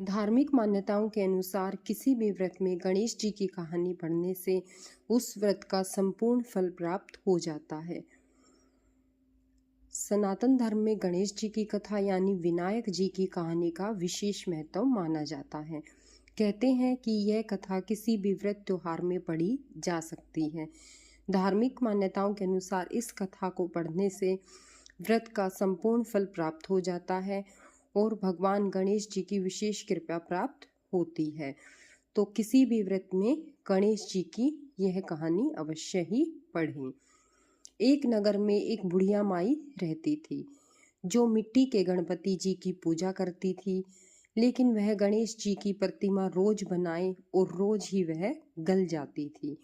धार्मिक मान्यताओं के अनुसार किसी भी व्रत में गणेश जी की कहानी पढ़ने से उस व्रत का संपूर्ण फल प्राप्त हो जाता है। सनातन धर्म में गणेश जी की कथा यानी विनायक जी की कहानी का विशेष महत्व माना जाता है। कहते हैं कि यह कथा किसी भी व्रत त्योहार में पढ़ी जा सकती है। धार्मिक मान्यताओं के अनुसार इस कथा को पढ़ने से व्रत का संपूर्ण फल प्राप्त हो जाता है और भगवान गणेश जी की विशेष कृपा प्राप्त होती है। तो किसी भी व्रत में गणेश जी की यह कहानी अवश्य ही पढ़ें। एक नगर में एक बुढ़िया माई रहती थी जो मिट्टी के गणपति जी की पूजा करती थी, लेकिन वह गणेश जी की प्रतिमा रोज बनाए और रोज ही वह गल जाती थी।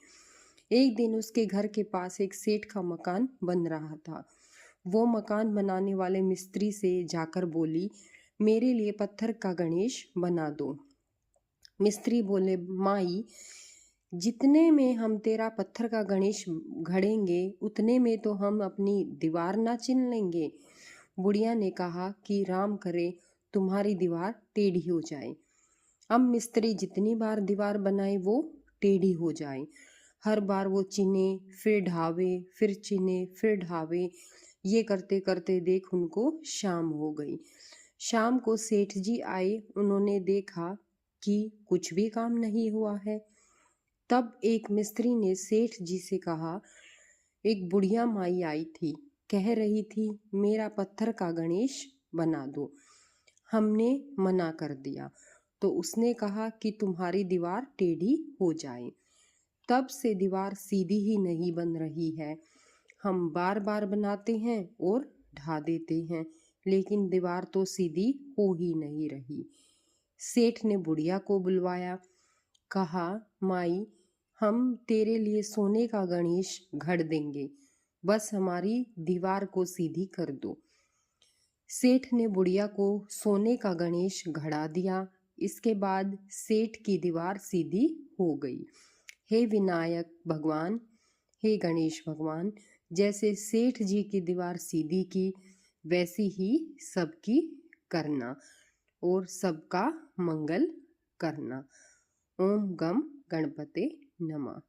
एक दिन उसके घर के पास एक सेठ का मकान बन रहा था। वो मकान बनाने वाले मिस्त्री से जाकर बोली, मेरे लिए पत्थर का गणेश बना दो। मिस्त्री बोले, माई, जितने में हम तेरा पत्थर का गणेश घड़ेंगे उतने में तो हम अपनी दीवार ना चिन लेंगे। बुढ़िया ने कहा कि राम करे तुम्हारी दीवार टेढ़ी हो जाए। अब मिस्त्री जितनी बार दीवार बनाए वो टेढ़ी हो जाए। हर बार वो चिने फिर ढावे, फिर चिने फिर ढावे। ये करते करते देख उनको शाम हो गई। शाम को सेठ जी आए। उन्होंने देखा कि कुछ भी काम नहीं हुआ है। तब एक मिस्त्री ने सेठ जी से कहा, एक बुढ़िया माई आई थी, कह रही थी मेरा पत्थर का गणेश बना दो। हमने मना कर दिया तो उसने कहा कि तुम्हारी दीवार टेढ़ी हो जाए। तब से दीवार सीधी ही नहीं बन रही है। हम बार बार बनाते हैं और ढा देते हैं, लेकिन दीवार तो सीधी हो ही नहीं रही। सेठ ने बुढ़िया को बुलवाया। कहा, माई, हम तेरे लिए सोने का गणेश घड़ देंगे, बस हमारी दीवार को सीधी कर दो। सेठ ने बुढ़िया को सोने का गणेश घड़ा दिया। इसके बाद सेठ की दीवार सीधी हो गई। हे विनायक भगवान, हे गणेश भगवान, जैसे सेठ जी की दीवार सीधी की वैसी ही सबकी करना और सबका मंगल करना। ओम गम गणपते नमः।